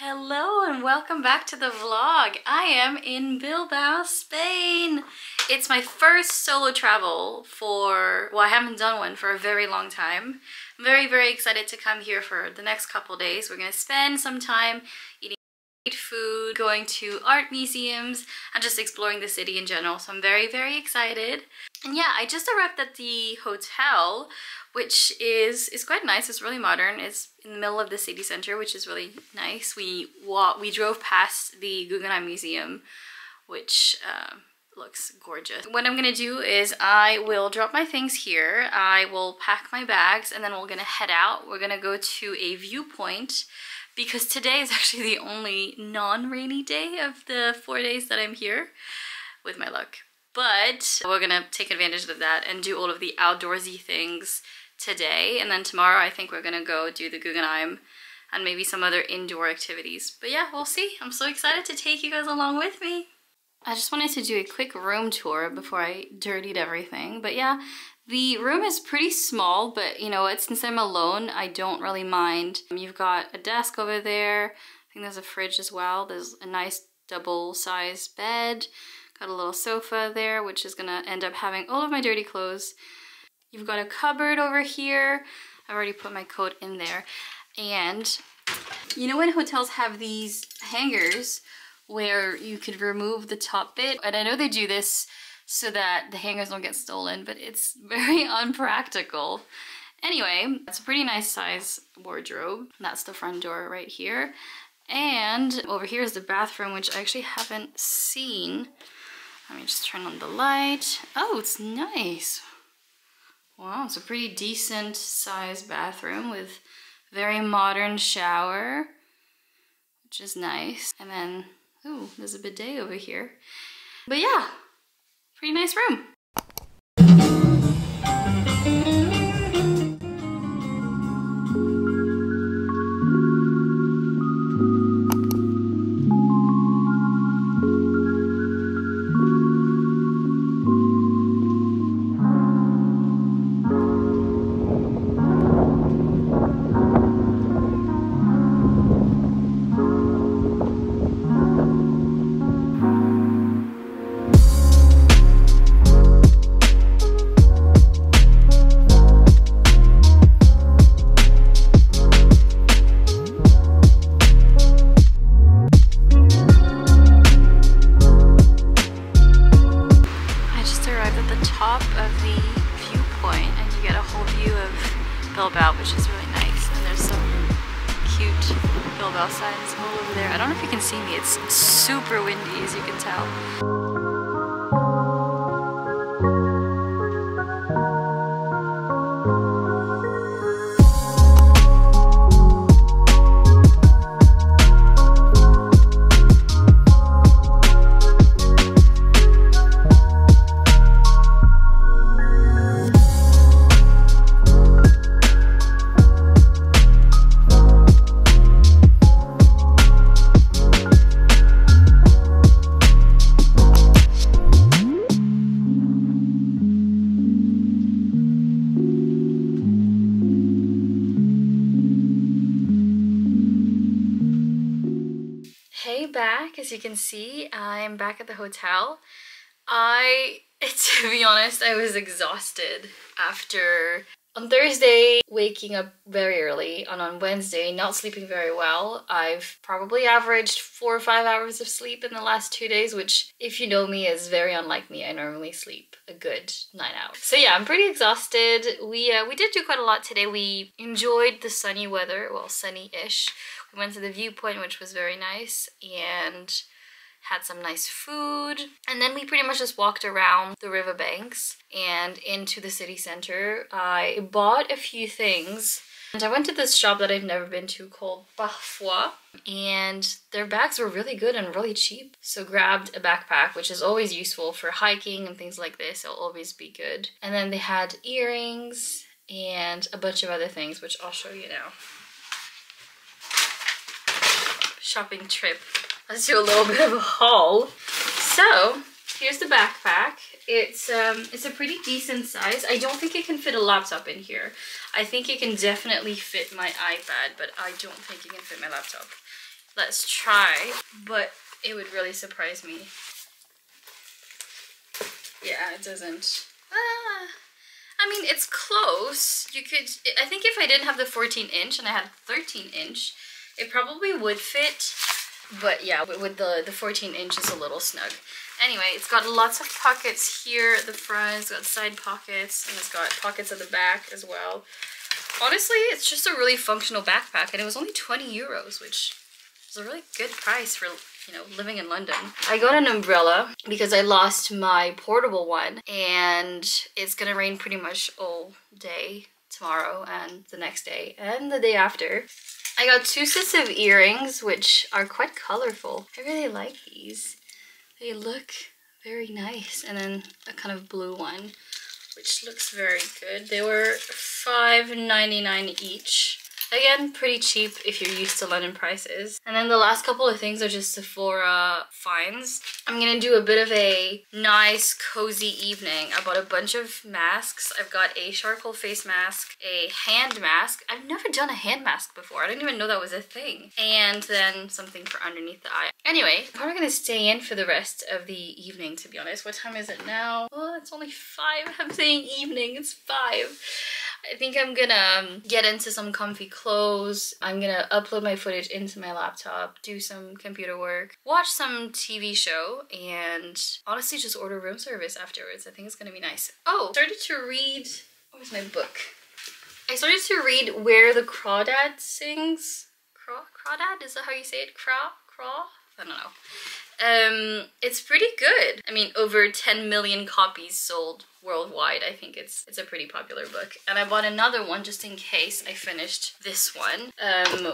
Hello and welcome back to the vlog. I am in Bilbao, Spain. It's my first solo travel well, I haven't done one for a very long time. I'm very excited to come here for the next couple days. We're gonna spend some time eating food, going to art museums, and just exploring the city in general. So I'm very excited. And yeah, I just arrived at the hotel, which is quite nice. It's really modern. It's in the middle of the city center, which is really nice. We drove past the Guggenheim Museum, which looks gorgeous. What I'm gonna do is I will drop my things here. I will pack my bags, and then we're gonna head out. We're gonna go to a viewpoint because today is actually the only non-rainy day of the 4 days that I'm here, with my luck. But we're gonna take advantage of that and do all of the outdoorsy things today, and then tomorrow I think we're gonna go do the Guggenheim and maybe some other indoor activities. But yeah, we'll see. I'm so excited to take you guys along with me. I just wanted to do a quick room tour before I dirtied everything. But yeah, the room is pretty small, but you know what, since I'm alone, I don't really mind. You've got a desk over there. I think there's a fridge as well. There's a nice double-sized bed. Got a little sofa there, which is gonna end up having all of my dirty clothes. You've got a cupboard over here. I've already put my coat in there. And you know when hotels have these hangers where you could remove the top bit? And I know they do this so that the hangers don't get stolen, but it's very unpractical. Anyway, it's a pretty nice size wardrobe. That's the front door right here. And over here is the bathroom, which I actually haven't seen. Let me just turn on the light. Oh, it's nice. Wow, it's a pretty decent sized bathroom with very modern shower, which is nice. And then, ooh, there's a bidet over here. But yeah, pretty nice room. Bilbao, which is really nice, and there's some cute Bilbao signs all over there. I don't know if you can see me, it's super windy, as you can tell. Back, as you can see, I'm back at the hotel. To be honest, I was exhausted after on Thursday waking up very early, and on Wednesday not sleeping very well. I've probably averaged 4 or 5 hours of sleep in the last 2 days, which, if you know me, is very unlike me. I normally sleep a good 9 hours. So yeah, I'm pretty exhausted. We did do quite a lot today. We enjoyed the sunny weather, well, sunny-ish. We went to the viewpoint, which was very nice, and had some nice food. And then we pretty much just walked around the riverbanks and into the city center. I bought a few things. And I went to this shop that I've never been to called Parfois, and their bags were really good and really cheap. So grabbed a backpack, which is always useful for hiking and things like this. It'll always be good. And then they had earrings and a bunch of other things, which I'll show you now. Shopping trip. Let's do a little bit of a haul. So here's the backpack. It's a pretty decent size. I don't think it can fit a laptop in here. I think it can definitely fit my iPad, but I don't think it can fit my laptop. Let's try, but it would really surprise me. Yeah, it doesn't. I mean, it's close. You could, I think if I didn't have the 14-inch and I had 13-inch, it probably would fit. But yeah, with the 14-inch is a little snug. Anyway, it's got lots of pockets here at the front. It's got side pockets, and it's got pockets at the back as well. Honestly, it's just a really functional backpack, and it was only 20 euros, which is a really good price for, you know, living in London. I got an umbrella because I lost my portable one, and it's gonna rain pretty much all day tomorrow and the next day and the day after. I got 2 sets of earrings, which are quite colorful. I really like these. They look very nice. And then a kind of blue one, which looks very good. They were $5.99 each. Again, pretty cheap if you're used to London prices. And then the last couple of things are just Sephora finds. I'm gonna do a bit of a nice, cozy evening. I bought a bunch of masks. I've got a charcoal face mask, a hand mask. I've never done a hand mask before. I didn't even know that was a thing. And then something for underneath the eye. Anyway, I'm probably gonna stay in for the rest of the evening, to be honest. What time is it now? Oh, it's only 5. I'm saying evening, it's 5. I think I'm gonna get into some comfy clothes. I'm gonna upload my footage into my laptop, do some computer work, watch some TV show, and honestly just order room service afterwards. I think it's gonna be nice. Oh, I started to read, where's my book? I started to read Where the Crawdad Sings. Crawdad? Is that how you say it? Craw? I don't know. It's pretty good. I mean, over 10 million copies sold worldwide. I think it's a pretty popular book. And I bought another one just in case I finished this one,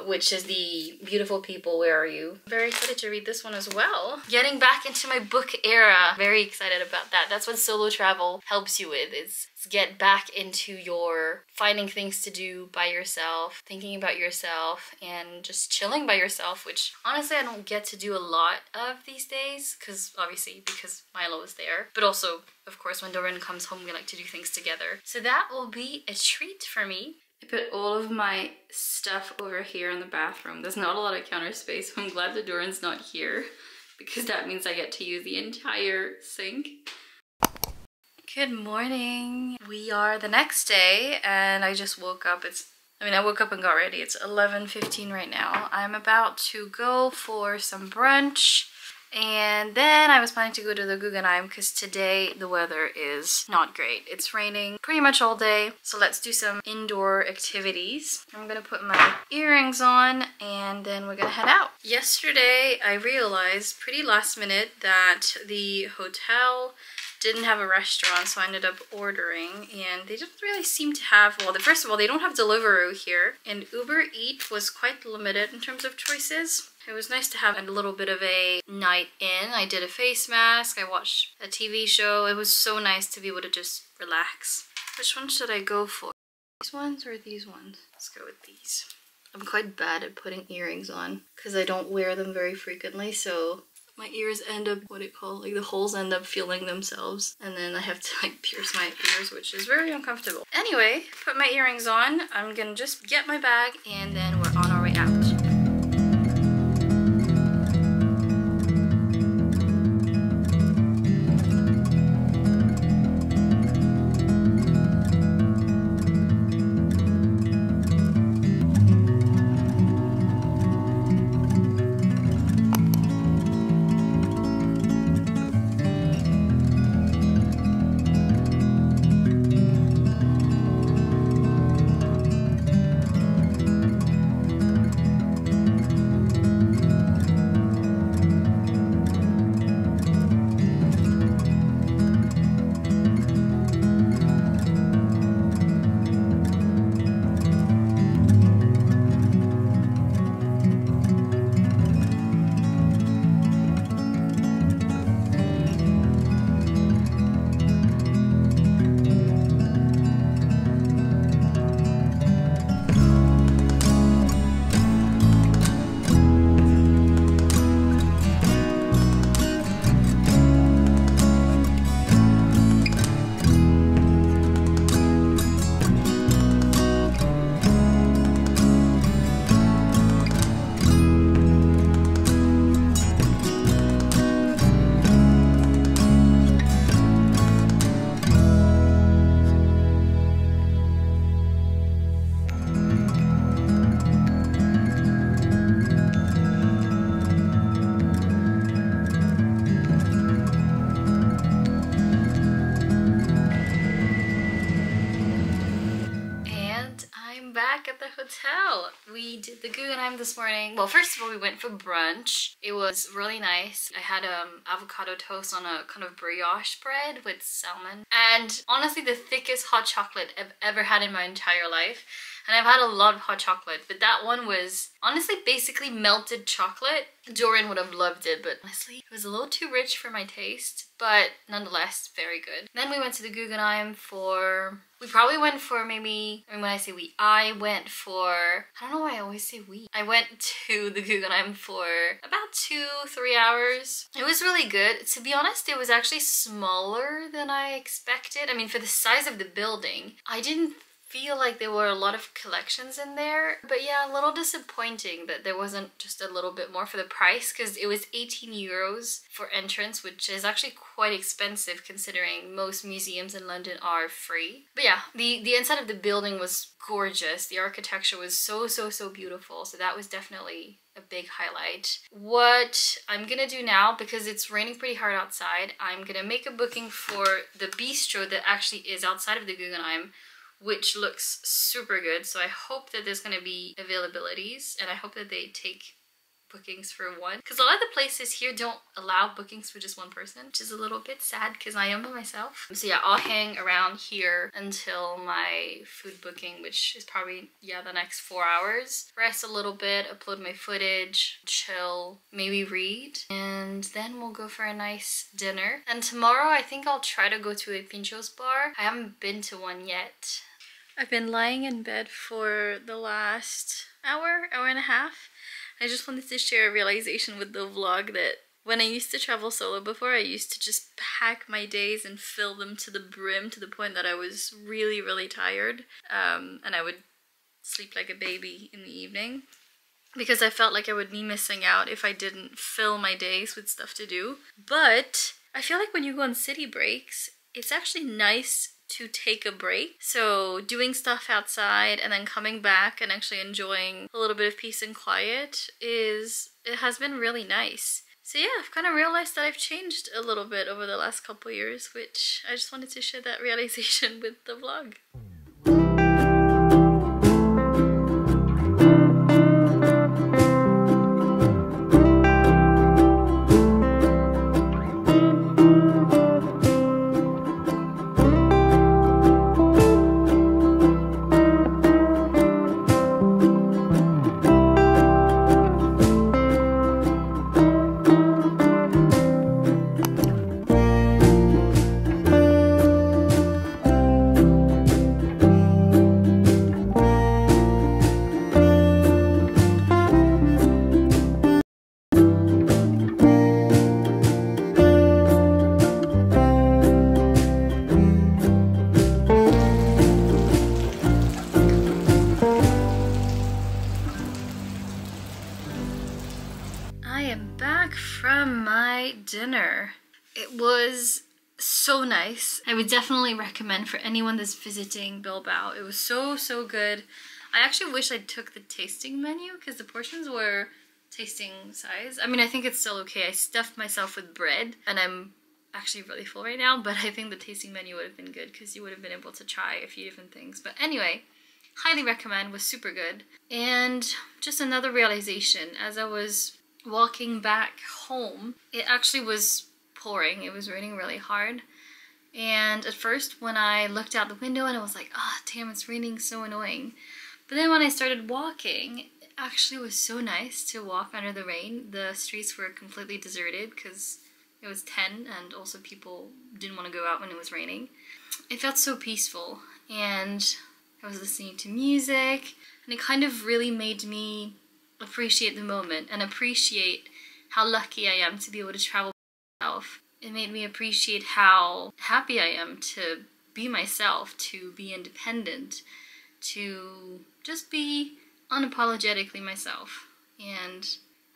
which is The Beautiful People, Where Are You? Very excited to read this one as well. Getting back into my book era. Very excited about that. That's what solo travel helps you with, is get back into your finding things to do by yourself, thinking about yourself, and just chilling by yourself, which honestly I don't get to do a lot of these days, because Milo is there, but also of course when Doran comes home we like to do things together. So that will be a treat for me. I put all of my stuff over here in the bathroom. There's not a lot of counter space, so I'm glad that Doran's not here, because that means I get to use the entire sink. Good morning. We are the next day and I just woke up. I woke up and got ready. It's 11:15 right now. I'm about to go for some brunch, and then I was planning to go to the Guggenheim because today the weather is not great. It's raining pretty much all day, so let's do some indoor activities. I'm gonna put my earrings on and then we're gonna head out. Yesterday I realized pretty last minute that the hotel didn't have a restaurant, so I ended up ordering, and they didn't really seem to have, well, first of all, they don't have Deliveroo here, and Uber Eat was quite limited in terms of choices. It was nice to have a little bit of a night in. I did a face mask, I watched a TV show. It was so nice to be able to just relax. Which one should I go for? These ones or these ones? Let's go with these. I'm quite bad at putting earrings on because I don't wear them very frequently, so my ears end up, the holes end up feeling themselves, and then I have to pierce my ears, which is very uncomfortable. Anyway, put my earrings on. I'm gonna just get my bag and then we're on our way out. at the hotel. We did the Guggenheim this morning. Well, first of all, we went for brunch. It was really nice. I had avocado toast on a kind of brioche bread with salmon. And honestly, the thickest hot chocolate I've ever had in my entire life. And I've had a lot of hot chocolate, but that one was honestly basically melted chocolate. Dorian would have loved it, but honestly, it was a little too rich for my taste, but nonetheless, very good. Then we went to the Guggenheim we probably went for maybe, I mean, when I say we, I went for, I don't know why I always say we. I went to the Guggenheim for about 2-3 hours. It was really good. To be honest, it was actually smaller than I expected. I mean, for the size of the building, I didn't feel like there were a lot of collections in there, but yeah, a little disappointing that there wasn't just a little bit more for the price, because it was 18 euros for entrance, which is actually quite expensive considering most museums in London are free. But yeah, the inside of the building was gorgeous. The architecture was so beautiful, so that was definitely a big highlight. What I'm gonna do now, because it's raining pretty hard outside, I'm gonna make a booking for the bistro that actually is outside of the Guggenheim, which looks super good. So I hope that there's going to be availabilities, and I hope that they take bookings for one, because a lot of the places here don't allow bookings for just one person, which is a little bit sad because I am by myself. So yeah, I'll hang around here until my food booking, which is probably, yeah, the next 4 hours. Rest a little bit, upload my footage, chill, maybe read, and then we'll go for a nice dinner. And tomorrow I think I'll try to go to a Pinchos bar. I haven't been to one yet. I've been lying in bed for the last hour and a half. I just wanted to share a realization with the vlog that when I used to travel solo before, I used to just pack my days and fill them to the brim, to the point that I was really tired. And I would sleep like a baby in the evening, because I felt like I would be missing out if I didn't fill my days with stuff to do. But I feel like when you go on city breaks, it's actually nice to take a break. So doing stuff outside and then coming back and actually enjoying a little bit of peace and quiet it has been really nice. So yeah, I've kind of realized that I've changed a little bit over the last couple years, which I just wanted to share that realization with the vlog. Dinner. It was so nice. I would definitely recommend for anyone that's visiting Bilbao. It was so good. I actually wish I took the tasting menu, because the portions were tasting size. I mean, I think it's still okay. I stuffed myself with bread and I'm actually really full right now, but I think the tasting menu would have been good because you would have been able to try a few different things. But anyway, highly recommend, was super good. And just another realization, as I was walking back home, it actually was pouring. It was raining really hard. And at first when I looked out the window and I was like, oh damn, it's raining, so annoying. But then when I started walking, it actually was so nice to walk under the rain. The streets were completely deserted because it was 10 and also people didn't want to go out when it was raining. It felt so peaceful, and I was listening to music, and it kind of really made me appreciate the moment and appreciate how lucky I am to be able to travel by myself. It made me appreciate how happy I am to be myself, to be independent, to just be unapologetically myself. And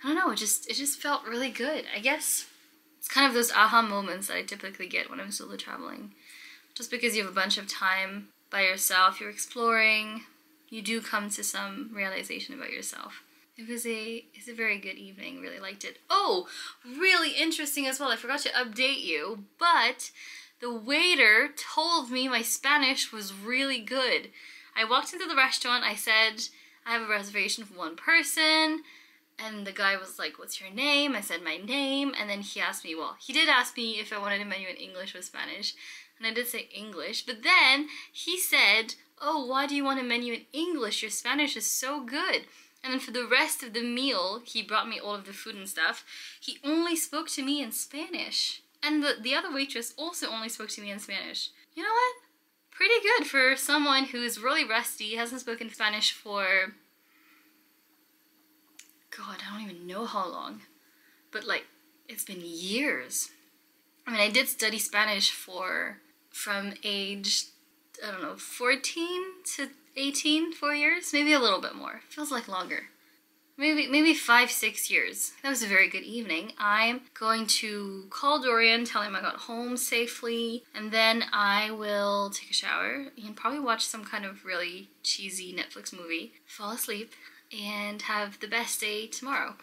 I don't know, it just felt really good. I guess it's kind of those aha moments that I typically get when I'm solo traveling. Just because you have a bunch of time by yourself, you're exploring, you do come to some realization about yourself. It's a very good evening, really liked it. Oh, really interesting as well, I forgot to update you, but the waiter told me my Spanish was really good. I walked into the restaurant, I said, I have a reservation for one person, and the guy was like, what's your name? I said my name, and then he asked me, well, he did ask me if I wanted a menu in English or Spanish, and I did say English, but then he said, oh, why do you want a menu in English? Your Spanish is so good. And then for the rest of the meal, he brought me all of the food and stuff. He only spoke to me in Spanish. And the other waitress also only spoke to me in Spanish. You know what? Pretty good for someone who's really rusty, hasn't spoken Spanish for... God, I don't even know how long. But like, it's been years. I mean, I did study Spanish from age, I don't know, 14 to 18, 4 years? Maybe a little bit more. Feels like longer. Maybe 5-6 years. That was a very good evening. I'm going to call Dorian, tell him I got home safely, and then I will take a shower and probably watch some kind of really cheesy Netflix movie, fall asleep, and have the best day tomorrow.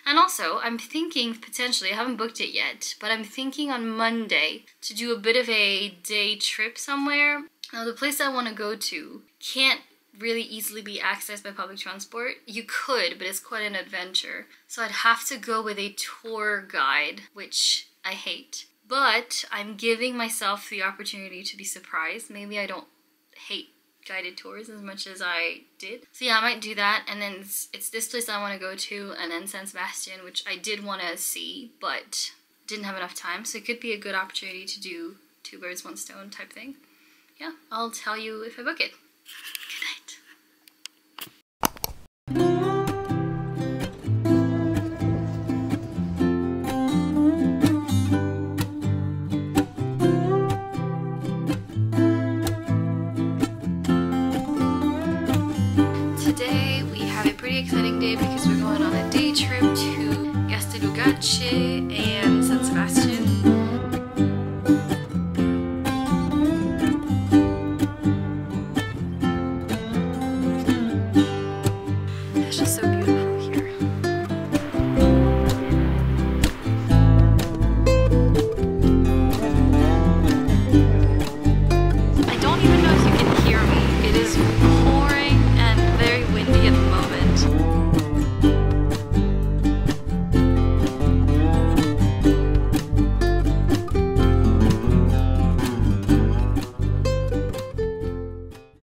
And also, I'm thinking potentially, I haven't booked it yet, but I'm thinking on Monday to do a bit of a day trip somewhere. Now, the place I want to go to can't really easily be accessed by public transport. You could, but it's quite an adventure. So I'd have to go with a tour guide, which I hate. But I'm giving myself the opportunity to be surprised. Maybe I don't hate guided tours as much as I did. So yeah, I might do that, and then it's this place I want to go to, and then San Sebastian, which I did want to see, but didn't have enough time, so it could be a good opportunity to do 2 birds, 1 stone type thing. Yeah, I'll tell you if I book it. Good night. Today we have a pretty exciting day because we're going on a day trip to Gasteiz and San Sebastian.